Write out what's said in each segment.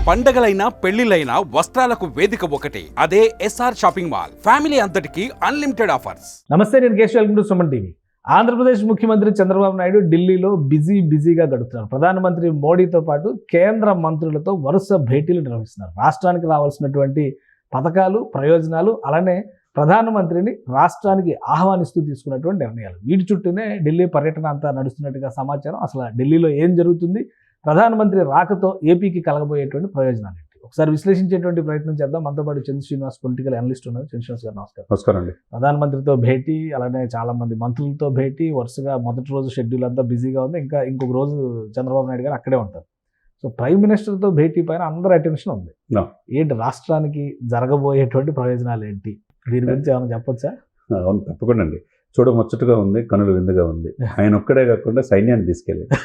పండగలైనా పెళ్లిలైనా వస్త్రాలకు వేదిక ఒకటే, అదే ఎస్ఆర్ షాపింగ్ మాల్. ఫ్యామిలీ అంతటికి అన్లిమిటెడ్ ఆఫర్స్. నమస్తే, నేను Keshav. Welcome to Suman TV. Andhra Pradesh ముఖ్యమంత్రి చంద్రబాబు నాయుడు ఢిల్లీలో బిజీగా గడుపుతున్నారు. ప్రధానమంత్రి మోడీతో పాటు కేంద్ర మంత్రులతో వరుస భేటీలు నిర్వహిస్తున్నారు. రాష్ట్రానికి రావాల్సినటువంటి పథకాలు, ప్రయోజనాలు, అలానే ప్రధానమంత్రిని రాష్ట్రానికి ఆహ్వానిస్తూ తీసుకున్నటువంటి నిర్ణయాలు, వీటి చుట్టూనే ఢిల్లీ పర్యటన అంతా నడుస్తున్నట్టుగా సమాచారం. అసలు ఢిల్లీలో ఏం జరుగుతుంది, ప్రధానమంత్రి రాకతో ఏపీకి కలగబోయేటువంటి ప్రయోజనాలు ఏంటి, ఒకసారి విశ్లేషించేటువంటి ప్రయత్నం చేద్దాం. మనతో పాటు చంద్ర శ్రీనివాస్ పొలిటికల్ అనలిస్ట్ ఉన్నారు. చంద్ర శ్రీనివాస్ గారు నమస్కారం. నమస్కారం అండి. ప్రధానమంత్రితో భేటీ, అలానే చాలా మంది మంత్రులతో భేటీ, వరుసగా మొదటి రోజు షెడ్యూల్ అంతా బిజీగా ఉంది. ఇంకొక రోజు చంద్రబాబు నాయుడు గారు అక్కడే ఉంటారు. సో ప్రైమ్ మినిస్టర్తో భేటీ పైన అందరి అటెన్షన్ ఉంది. ఏంటి రాష్ట్రానికి జరగబోయేటువంటి ప్రయోజనాలు ఏంటి, దీని గురించి ఏమైనా చెప్పొచ్చా? అవును, తప్పకుండా అండి. చూడ ముచ్చటగా ఉంది, కనులు విందుగా ఉంది. ఆయన ఒక్కడే కాకుండా సైన్యాన్ని తీసుకెళ్ళారు,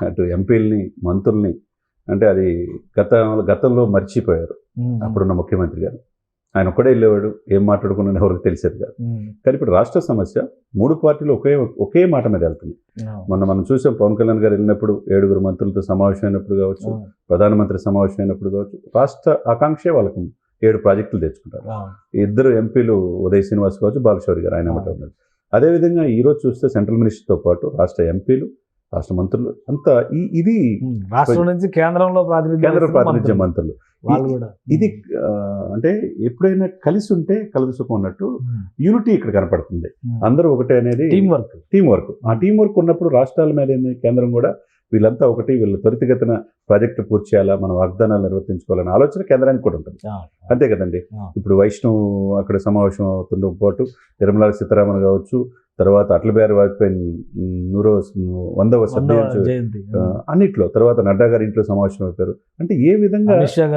అటు ఎంపీలని, మంత్రుల్ని. అంటే అది గతంలో మర్చిపోయారు అప్పుడున్న ముఖ్యమంత్రి గారు. ఆయన ఒక్కడే వెళ్ళేవాడు, ఏం మాట్లాడుకున్నా ఎవరికి తెలిసేది కాదు. కానీ ఇప్పుడు రాష్ట్ర సమస్య 3 పార్టీలు ఒకే మాట మీద వెళ్తుంది. మనం చూసాం, పవన్ కళ్యాణ్ గారు వెళ్ళినప్పుడు 7 మంత్రులతో సమావేశం అయినప్పుడు కావచ్చు, ప్రధానమంత్రి సమావేశం అయినప్పుడు కావచ్చు, రాష్ట్ర ఆకాంక్షే వాళ్ళకు 7 ప్రాజెక్టులు తెచ్చుకుంటారు. 2 ఎంపీలు ఉదయ్ శ్రీనివాస్ కావచ్చు, బాలశౌరి గారు, ఆయన అమ్మట ఉన్నాడు. అదేవిధంగా ఈరోజు చూస్తే సెంట్రల్ మినిస్టర్తో పాటు రాష్ట్ర ఎంపీలు, రాష్ట్ర మంత్రులు అంతా ఇది రాష్ట్రం నుంచి కేంద్ర ప్రాతినిధ్య మంత్రులు. ఇది అంటే ఎప్పుడైనా కలిసి ఉంటే కలదు సుఖం ఉన్నట్టు యూనిటీ ఇక్కడ కనపడుతుంది. అందరూ ఒకటే అనేది టీం వర్క్. ఆ టీం వర్క్ ఉన్నప్పుడు రాష్ట్రాల మీద కేంద్రం కూడా వీళ్ళంతా ఒకటి, వీళ్ళు త్వరితగతిన ప్రాజెక్టు పూర్తి చేయాలా, మన వాగ్దానాలు నిర్వర్తించుకోవాలనే ఆలోచన కేంద్రానికి కూడా ఉంటుంది. అంతే కదండి. ఇప్పుడు వైష్ణవ్ అక్కడ సమావేశం అవుతుండో పాటు నిర్మలా సీతారామన్ కావచ్చు, తర్వాత అటల్ బిహారీ వాజ్పేయి 100వ జయంతి అన్నిట్లో, తర్వాత నడ్డా గారి ఇంట్లో సమావేశం అవుతారు. అంటే ఏ విధంగా అమిత్ షా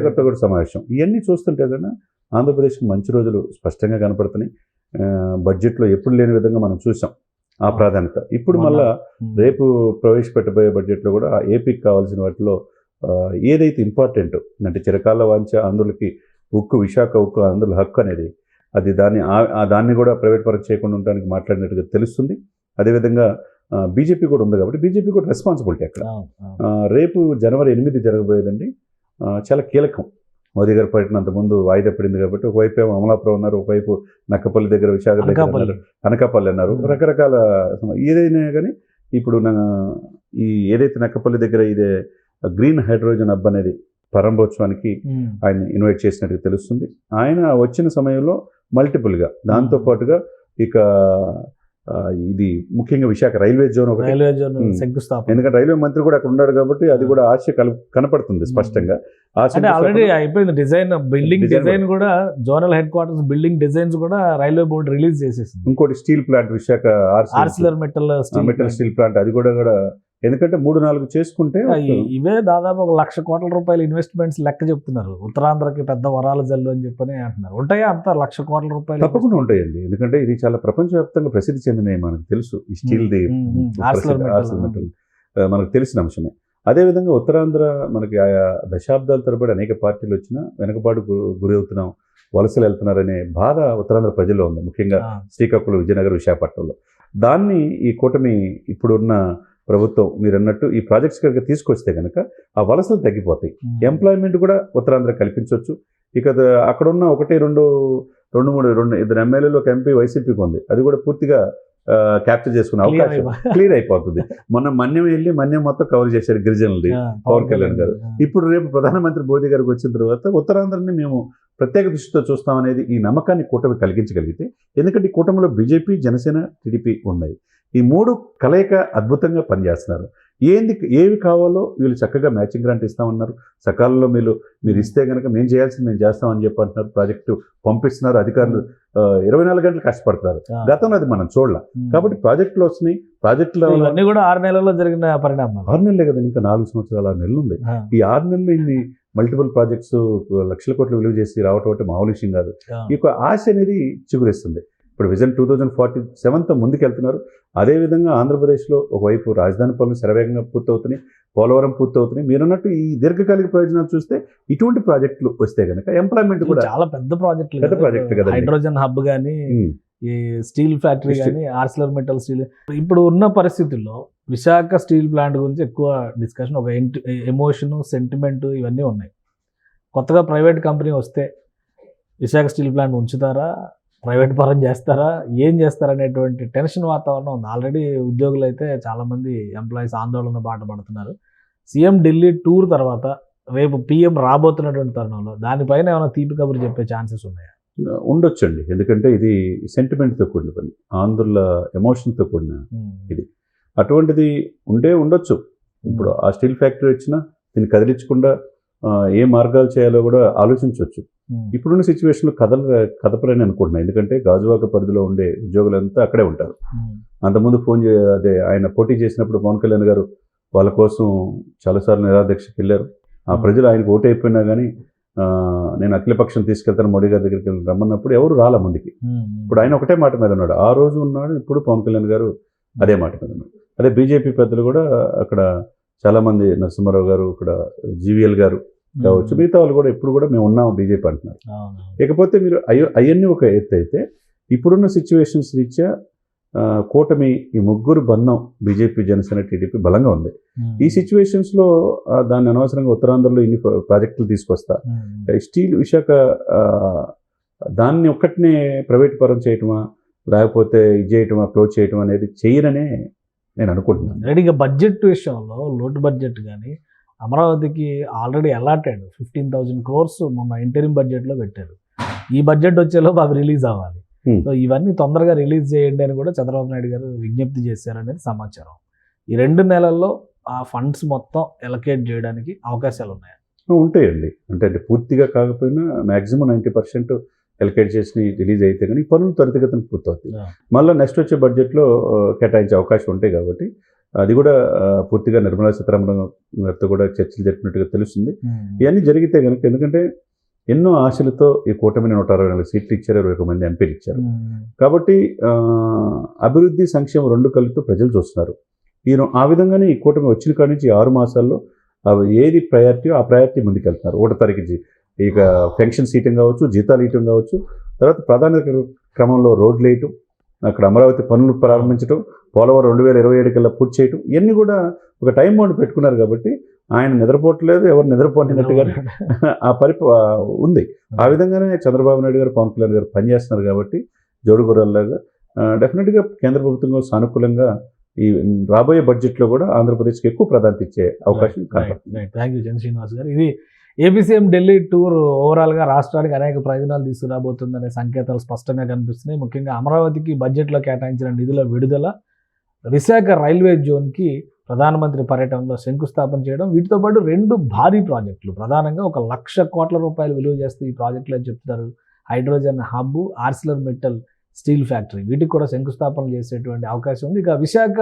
గారితో కూడా సమావేశం. ఇవన్నీ చూస్తుంటే కదా ఆంధ్రప్రదేశ్కి మంచి రోజులు స్పష్టంగా కనపడుతున్నాయి. బడ్జెట్లో ఎప్పుడు లేని విధంగా మనం చూసాం ఆ ప్రాధాన్యత. ఇప్పుడు మళ్ళా రేపు ప్రవేశపెట్టబోయే బడ్జెట్లో కూడా ఏపీకి కావాల్సిన వాటిలో ఏదైతే ఇంపార్టెంట్ అంటే చిరకాల వాంఛ ఆంధ్రులకి ఉక్కు, విశాఖ ఉక్కు, ఆంధ్రుల హక్కు అనేది, అది దాన్ని కూడా ప్రైవేట్ పరం చేయకుండా ఉండడానికి మాట్లాడినట్టుగా తెలుస్తుంది. అదేవిధంగా బీజేపీ కూడా ఉంది కాబట్టి బీజేపీ కూడా రెస్పాన్సిబిలిటీ అక్కడ. రేపు జనవరి 8 జరగబోయేదండి, చాలా కీలకం. మోదీ గారి పర్యటన అంతకుముందు వాయిదా పడింది కాబట్టి ఒకవైపు ఏమో అమలాపురం ఉన్నారు, ఒకవైపు నక్కపల్లి దగ్గర, విశాఖ దగ్గర అన్నారు, అనకాపల్లి అన్నారు, రకరకాల. ఏదైనా కానీ ఇప్పుడు ఈ ఏదైతే నక్కపల్లి దగ్గర ఇదే గ్రీన్ హైడ్రోజన్ హబ్ అనేది ప్రారంభోత్సవానికి ఆయన ఇన్వైట్ చేసినట్టుగా తెలుస్తుంది. ఆయన వచ్చిన సమయంలో మల్టిపుల్గా దాంతోపాటుగా ఇక ఇది ముఖ్యంగా విశాఖ రైల్వే జోన్ శంకుస్థాపన, ఎందుకంటే రైల్వే మంత్రి కూడా అక్కడ ఉన్నాడు కాబట్టి అది కూడా ఆశ కనపడుతుంది స్పష్టంగా. ఆల్రెడీ అయిపోయింది డిజైన్, బిల్డింగ్ డిజైన్ కూడా, zonal head quarters building designs కూడా రైల్వే బోర్డు రిలీజ్ చేసేసింది. ఇంకోటి steel plant, Visakha Arcelor metal steel plant, అది కూడా ఎందుకంటే 3-4 చేసుకుంటే ఇవే దాదాపు 1,00,000 కోట్ల రూపాయల ఇన్వెస్ట్మెంట్స్ లెక్క చెప్తున్నారు. ఉత్తరాంధ్రకి పెద్ద వరాల జల్లు అని చెప్పని అంటున్నారు. ఉంటాయా అంత 1,00,000 కోట్ల రూపాయలు? తప్పకుండా ఉంటాయండి. ఎందుకంటే ఇది చాలా ప్రపంచవ్యాప్తంగా ప్రసిద్ధి చెందినవి, మనకు తెలుసు. ఈ స్టీల్ది ఆర్సిలర్ మెటల్ మనకు తెలిసిన అంశమే. అదేవిధంగా ఉత్తరాంధ్ర మనకి ఆయా దశాబ్దాల తరబడి అనేక పార్టీలు వచ్చినా వెనకబాటు గురి అవుతున్నాం, వలసలు వెళ్తున్నారనే బాధ ఉత్తరాంధ్ర ప్రజల్లో ఉంది, ముఖ్యంగా శ్రీకాకుళం, విజయనగరం, విశాఖపట్నంలో. దాన్ని ఈ కూటమి ఇప్పుడున్న ప్రభుత్వం మీరు అన్నట్టు ఈ ప్రాజెక్ట్స్ కనుక తీసుకొస్తే కనుక ఆ వలసలు తగ్గిపోతాయి, ఎంప్లాయ్మెంట్ కూడా ఉత్తరాంధ్ర కల్పించవచ్చు. ఇక అక్కడున్న 2 ఎమ్మెల్యేలు, ఒక ఎంపీ వైసీపీకి ఉంది, అది కూడా పూర్తిగా క్యాప్చర్ చేసుకునే అవకాశం క్లియర్ అయిపోతుంది. మొన్న మన్యం మొత్తం కవర్ చేశారు గిరిజనులది పవన్ కళ్యాణ్ గారు. ఇప్పుడు రేపు ప్రధానమంత్రి మోదీ గారికి వచ్చిన తర్వాత ఉత్తరాంధ్రని మేము ప్రత్యేక దృష్టితో చూస్తామనేది ఈ నమ్మకాన్ని కూటమి కలిగించగలిగితే, ఎందుకంటే ఈ కూటమిలో బీజేపీ, జనసేన, టీడీపీ ఉన్నాయి. ఈ 3 కలయిక అద్భుతంగా పనిచేస్తున్నారు. ఏవి కావాలో వీళ్ళు చక్కగా మ్యాచింగ్ గ్రాంట్ ఇస్తామన్నారు. సకాలంలో మీరు ఇస్తే కనుక మేము చేయాల్సింది మేము చేస్తామని చెప్పి అంటున్నారు. ప్రాజెక్టు పంపిస్తున్నారు, అధికారులు 24 గంటలు కష్టపడుతున్నారు. గతంలో అది మనం చూడాలి. కాబట్టి ప్రాజెక్టులు వస్తున్నాయి. ప్రాజెక్టులు అన్నీ కూడా 6 నెలల్లో జరిగిన పరిణామం. 6 నెలలే కదా, ఇంకా 4 సంవత్సరాలు 6 నెలలు ఉంది. ఈ 6 నెలలు ఇన్ని మల్టిపుల్ ప్రాజెక్ట్స్ 1,00,000 కోట్లు విలువ చేసి రావటం అంటే మామూలు విషయం కాదు. ఈ ఆశ అనేది చిగురిస్తుంది. ఇప్పుడు విజన్ 2047తో ముందుకెళ్తున్నారు. అదేవిధంగా ఆంధ్రప్రదేశ్లో ఒకవైపు రాజధాని పనులు శరవేగంగా పూర్తవుతున్నాయి, పోలవరం పూర్తవుతున్నాయి. మీరున్నట్టు ఈ దీర్ఘకాలిక ప్రయోజనాలు చూస్తే ఇటువంటి ప్రాజెక్టులు వస్తే కనుక ఎంప్లాయ్మెంట్ కూడా చాలా పెద్ద ప్రాజెక్టులు కదా. హైడ్రోజన్ హబ్ కానీ, ఈ స్టీల్ ఫ్యాక్టరీ కానీ, ఆర్సిలర్ మెటల్ స్టీల్. ఇప్పుడు ఉన్న పరిస్థితుల్లో విశాఖ స్టీల్ ప్లాంట్ గురించి ఎక్కువ డిస్కషన్, ఒక ఎమోషను, సెంటిమెంటు ఇవన్నీ ఉన్నాయి. కొత్తగా ప్రైవేట్ కంపెనీ వస్తే విశాఖ స్టీల్ ప్లాంట్ ఉంచుతారా, ప్రైవేట్ పరం చేస్తారా, ఏం చేస్తారనేటువంటి టెన్షన్ వాతావరణం ఉంది. ఆల్రెడీ ఉద్యోగులు అయితే చాలామంది ఎంప్లాయీస్ ఆందోళన బాట పడుతున్నారు. సీఎం ఢిల్లీ టూర్ తర్వాత రేపు పీఎం రాబోతున్నటువంటి తరుణంలో దానిపైన ఏమైనా తీపి కబురు చెప్పే ఛాన్సెస్ ఉన్నాయా? ఉండొచ్చండి, ఎందుకంటే ఇది సెంటిమెంట్తో కూడిన పని, ఆంధ్రుల ఎమోషన్తో కూడిన ఇది. అటువంటిది ఉండొచ్చు. ఇప్పుడు ఆ స్టీల్ ఫ్యాక్టరీ వచ్చినా దీన్ని కదిలించకుండా ఏ మార్గాలు చేయాలో కూడా ఆలోచించవచ్చు. ఇప్పుడున్న సిచ్యువేషన్లో కదపరని అనుకుంటున్నాను, ఎందుకంటే గాజువాక పరిధిలో ఉండే ఉద్యోగులంతా అక్కడే ఉంటారు. అంతకుముందు అదే ఆయన పోటీ చేసినప్పుడు పవన్ కళ్యాణ్ గారు వాళ్ళ కోసం చాలాసార్లు నిరాదీక్షకి వెళ్ళారు. ఆ ప్రజలు ఆయనకు ఓటు అయిపోయినా కానీ నేను అఖిలపక్షం తీసుకెళ్తాను మోడీ గారి దగ్గరికి రమ్మన్నప్పుడు ఎవరు రాలా ముందుకి. ఇప్పుడు ఆయన ఒకటే మాట మీద ఉన్నాడు, ఆ రోజు ఉన్నాడు, ఇప్పుడు పవన్ కళ్యాణ్ గారు అదే మాట మీద ఉన్నాడు. అదే బీజేపీ పెద్దలు కూడా అక్కడ చాలామంది, నరసింహారావు గారు, ఇక్కడ జీవీఎల్ గారు కావచ్చు, మిగతా వాళ్ళు కూడా ఇప్పుడు కూడా మేము ఉన్నాము బీజేపీ అంటున్నారు. ఇకపోతే మీరు అవన్నీ ఒక ఎత్తు అయితే, ఇప్పుడున్న సిచ్యువేషన్స్ రీత్యా కూటమి ఈ ముగ్గురు బంధం బీజేపీ, జనసేన, టీడీపీ బలంగా ఉంది. ఈ సిచ్యువేషన్స్లో దాన్ని అనవసరంగా ఉత్తరాంధ్రలో ఇన్ని ప్రాజెక్టులు తీసుకొస్తా, స్టీల్ విశాఖ దాన్ని ఒక్కటినే ప్రైవేట్ పరం చేయటమా, లేకపోతే ఇది చేయటమా, క్లోజ్ చేయటం అనేది చేయరనే నేను అనుకుంటున్నాను. రెడీగా బడ్జెట్ విషయంలో లోటు బడ్జెట్ కానీ అమరావతికి ఆల్రెడీ అలాటెడ్ 15,000 crores మొన్న ఇంటరిమ్ బడ్జెట్లో పెట్టారు. ఈ బడ్జెట్ వచ్చేలోపు అవి రిలీజ్ అవ్వాలి. సో ఇవన్నీ తొందరగా రిలీజ్ చేయండి అని కూడా చంద్రబాబు నాయుడు గారు విజ్ఞప్తి చేశారనేది సమాచారం. ఈ 2 నెలల్లో ఆ ఫండ్స్ మొత్తం ఎలకేట్ చేయడానికి అవకాశాలు ఉన్నాయి. ఉంటాయండి, అంటే పూర్తిగా కాకపోయినా మ్యాక్సిమం 90% ఎలకేట్ చేసి రిలీజ్ అయితే కానీ పనులు త్వరితగతిన పూర్తవుతాయి. మళ్ళీ నెక్స్ట్ వచ్చే బడ్జెట్లో కేటాయించే అవకాశం ఉంటాయి కాబట్టి అది కూడా పూర్తిగా నిర్మలా సీతారామన్ గారితో కూడా చర్చలు జరిపినట్టుగా తెలుస్తుంది. ఇవన్నీ జరిగితే కనుక, ఎందుకంటే ఎన్నో ఆశలతో ఈ కూటమిని 164 సీట్లు ఇచ్చారు, 21 మంది ఎంపీలు ఇచ్చారు కాబట్టి అభివృద్ధి, సంక్షేమం 2 కలిపితో ప్రజలు చూస్తున్నారు. ఆ విధంగానే ఈ కూటమి వచ్చిన కాడి నుంచి 6 మాసాల్లో ఏది ప్రయారిటీ ఆ ప్రయారిటీ ముందుకెళ్తున్నారు. 1వ తారీఖు ఇక పెన్షన్ సీటింగ్ కావచ్చు, జీతాలు ఇవ్వటం కావచ్చు, తర్వాత ప్రధాన క్రమంలో రోడ్లు వేయటం, అక్కడ అమరావతి పనులు ప్రారంభించడం, పోలవరం 2027 కల్లా పూర్తి చేయటం, ఇవన్నీ కూడా ఒక టైం బౌండ్ పెట్టుకున్నారు కాబట్టి ఆయన నిద్రపోవట్లేదు, ఎవరు నిద్రపోయినట్టుగా ఆ ఉంది. ఆ విధంగానే చంద్రబాబు నాయుడు గారు, పవన్ కళ్యాణ్ గారు పనిచేస్తున్నారు కాబట్టి జోడుగుర్రాల్లాగా డెఫినెట్గా కేంద్ర ప్రభుత్వం సానుకూలంగా ఈ రాబోయే బడ్జెట్లో కూడా ఆంధ్రప్రదేశ్కి ఎక్కువ ప్రాధాన్యత ఇచ్చే అవకాశం కనబడుతుంది. థ్యాంక్ యూ చంద్ర శ్రీనివాస్ గారు. ఇది ఏపీ సీఎం ఢిల్లీ టూర్ ఓవరాల్గా రాష్ట్రానికి అనేక ప్రయోజనాలు తీసుకురాబోతుందనే సంకేతాలు స్పష్టంగా కనిపిస్తున్నాయి. ముఖ్యంగా అమరావతికి బడ్జెట్లో కేటాయించిన నిధుల విడుదల, విశాఖ రైల్వే జోన్కి ప్రధానమంత్రి పర్యటనలో శంకుస్థాపన చేయడం, వీటితో పాటు 2 భారీ ప్రాజెక్టులు, ప్రధానంగా 1,00,000 కోట్ల రూపాయలు విలువ చేస్తే ఈ ప్రాజెక్టులు అని చెప్తున్నారు. Hydrogen hub, Arcelor metal steel factory, వీటికి కూడా శంకుస్థాపన చేసేటువంటి అవకాశం ఉంది. ఇక విశాఖ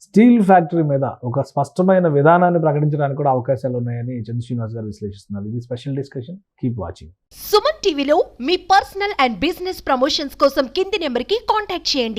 స్టీల్ ఫ్యాక్టరీ మీద ఒక స్పష్టమైన విధానాన్ని ప్రకటించడానికి కూడా అవకాశాలు ఉన్నాయని చంద్ర శ్రీనివాస్ గారు విశ్లేషిస్తున్నారు. ఇది special discussion. Keep watching. Suman టీవీలో మీ పర్సనల్ అండ్ బిజినెస్ ప్రమోషన్స్ కోసం కింది నెంబర్కి కాంటాక్ట్ చేయండి.